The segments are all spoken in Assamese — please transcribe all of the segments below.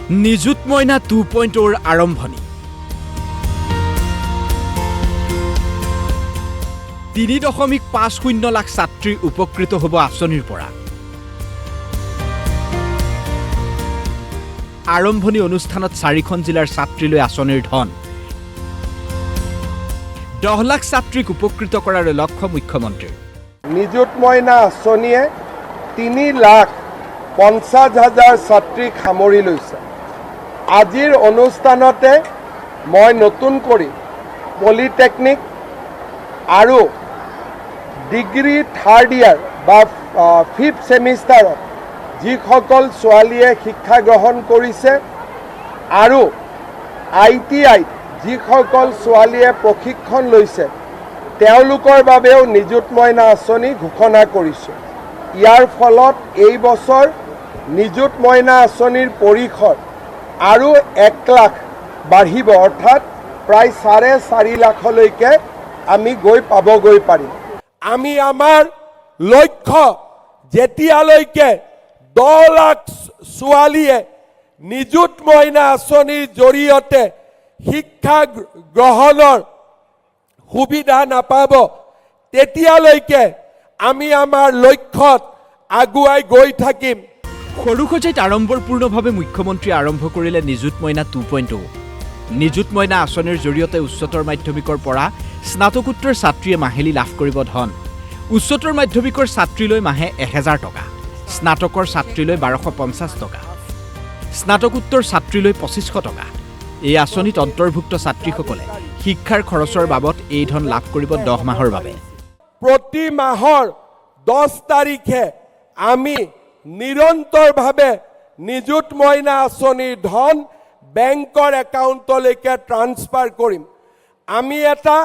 নিযুত মইনা 2.0 আৰম্ভণি 3.50 লাখ ছাত্ৰী উপকৃত হ'ব আঁচনিৰ পৰা আৰম্ভণি অনুষ্ঠানত 4খন জিলাৰ ছাত্ৰীলৈ আঁচনিৰ ধন 10 লাখ ছাত্ৰীক উপকৃত কৰাৰ লক্ষ্য মুখ্যমন্ত্ৰীৰ নিযুত মইনা আঁচনিয়ে 3,50,000 ছাত্ৰীক সামৰি লৈছে আজিৰ অনুষ্ঠানতে মই নতুন কৰি পলিটেকনিক আৰু ডিগ্ৰী থাৰ্ড ইয়াৰ বা 5th সেমিষ্টাৰত যিসকল ছোৱালীয়ে শিক্ষা গ্ৰহণ কৰিছে আৰু ITI যিসকল ছোৱালীয়ে প্ৰশিক্ষণ লৈছে তেওঁলোকৰ বাবেও নিযুত মইনা আঁচনি ঘোষণা কৰিছে ইয়াৰ ফলত এই বছৰ নিযুত মইনা আঁচনিৰ পৰিসৰ আৰু 1 লাখ বাঢ়িব অৰ্থাৎ প্ৰায় 4.5 লাখলৈকে আমি গৈ পাবগৈ পাৰিম আমি আমাৰ লক্ষ্য যেতিয়ালৈকে 10 লাখ ছোৱালীয়ে নিযুত মইনা আঁচনিৰ জৰিয়তে শিক্ষা গ্ৰহণৰ সুবিধা নাপাব তেতিয়ালৈকে আমি আমাৰ লক্ষ্যত আগুৱাই গৈ থাকিম সৰুসজাইত আড়ম্বৰপূৰ্ণভাৱে মুখ্যমন্ত্ৰী আৰম্ভ কৰিলে নিযুত মইনা 2.0 নিযুত মইনা আঁচনিৰ জৰিয়তে উচ্চতৰ মাধ্যমিকৰ পৰা স্নাতকোত্তৰ ছাত্ৰীয়ে মাহিলী লাভ কৰিব ধন উচ্চতৰ মাধ্যমিকৰ ছাত্ৰীলৈ মাহে 1000 টকা স্নাতকৰ ছাত্ৰীলৈ 1250 টকা স্নাতকোত্তৰ ছাত্ৰীলৈ 2500 টকা এই আঁচনিত অন্তৰ্ভুক্ত ছাত্ৰীসকলে শিক্ষাৰ খৰচৰ বাবদ এই ধন লাভ কৰিব 10 মাহৰ বাবে প্ৰতি মাহৰ 10 তাৰিখে আমি নিৰন্তৰভাৱে নিযুত মইনা আঁচনিৰ ধন বেংকৰ একাউণ্টলৈকে ট্ৰান্সফাৰ কৰিম আমি এটা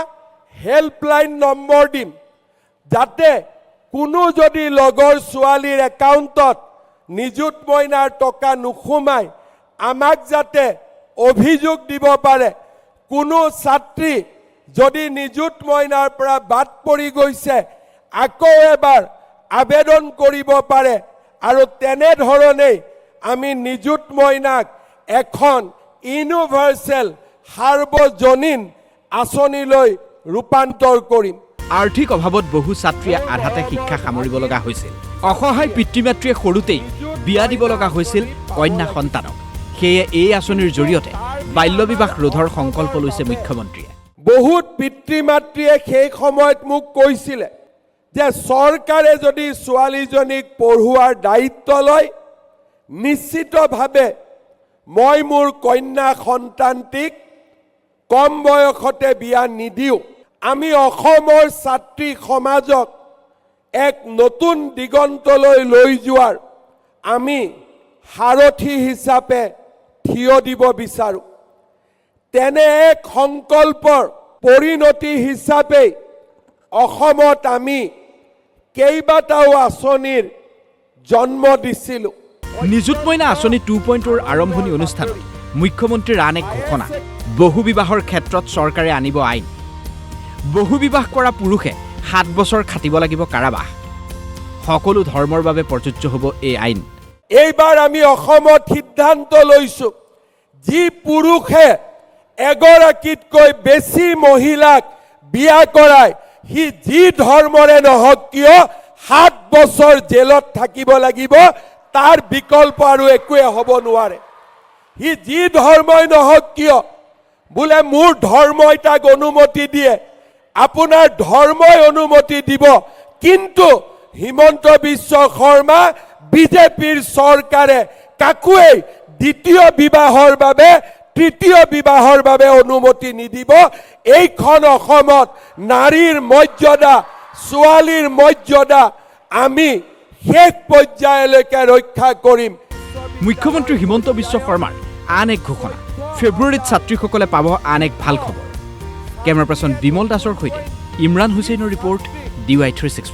হেল্পলাইন নম্বৰ দিম যাতে কোনো যদি লগৰ ছোৱালীৰ একাউণ্টত নিযুত মইনাৰ টকা নোসোমায় আমাক যাতে অভিযোগ দিব পাৰে কোনো ছাত্ৰী যদি নিযুত মইনাৰ পৰা বাদ পৰি গৈছে আকৌ এবাৰ আবেদন কৰিব পাৰে আৰু তেনে ধৰণে আমি নিযুত মইনাক এখন ইউনিভাৰ্সেল সাৰ্বজনীন আঁচনিলৈ ৰূপান্তৰ কৰিম আৰ্থিক অভাৱত বহু ছাত্ৰীয়ে আধাতে শিক্ষা সামৰিব লগা হৈছিল অসহায় পিতৃ-মাতৃয়ে সৰুতেই বিয়া দিব লগা হৈছিল কন্যা সন্তানক সেয়ে এই আঁচনিৰ জৰিয়তে বাল্য বিবাহ ৰোধৰ সংকল্প লৈছে মুখ্যমন্ত্ৰীয়ে বহুত পিতৃ-মাতৃয়ে সেই সময়ত মোক কৈছিলে যে চৰকাৰে যদি ছোৱালীজনীক পঢ়ুৱাৰ দায়িত্ব লয় নিশ্চিতভাৱে মই মোৰ কন্যা সন্তানটিক কম বয়সতে বিয়া নিদিও আমি অসমৰ ছাত্ৰী সমাজক এক নতুন দিগন্তলৈ লৈ যোৱাৰ আমি সাৰথী হিচাপে থিয় দিব বিচাৰো তেনে এক সংকল্পৰ পৰিণতি হিচাপে অসমত আমি কেইবাটাও আঁচনিৰ জন্ম দিছিলো নিযুত মইনা আঁচনি 2.0 আৰম্ভণি অনুষ্ঠানত মুখ্যমন্ত্ৰীৰ আন এক ঘোষণা বহু বিবাহৰ ক্ষেত্ৰত চৰকাৰে আনিব আইন বহু বিবাহ কৰা পুৰুষে 7 বছৰ খাটিব লাগিব কাৰাবাস সকলো ধৰ্মৰ বাবে প্ৰযোজ্য হ'ব এই আইন এইবাৰ আমি অসমত সিদ্ধান্ত লৈছো যি পুৰুষে এগৰাকীতকৈ বেছি মহিলাক বিয়া কৰায় সি যি ধৰ্মৰে নহওক কিয় 7 বছৰ জেলত থাকিব লাগিব তাৰ বিকল্প আৰু একোৱে হ'ব নোৱাৰে সি যি ধৰ্মই নহওক কিয় বোলে মোৰ ধৰ্মই তাক অনুমতি দিয়ে আপোনাৰ ধৰ্মই অনুমতি দিব কিন্তু হিমন্ত বিশ্ব শৰ্মা বিজেপিৰ চৰকাৰে কাকোৱেই দ্বিতীয় বিবাহৰ বাবে তৃতীয় বিবাহৰ বাবে অনুমতি নিদিব এইখন অসমত নাৰীৰ মৰ্যাদা ছোৱালীৰ মৰ্যাদা আমি শেষ পৰ্যায়লৈকে ৰক্ষা কৰিম মুখ্যমন্ত্ৰী হিমন্ত বিশ্ব শৰ্মাৰ আন এক ঘোষণা ফেব্ৰুৱাৰীত ছাত্ৰীসকলে পাব আন এক ভাল খবৰ কেমেৰা পাৰ্চন বিমল দাসৰ সৈতে ইমৰান হুছেইনৰ ৰিপৰ্ট DY365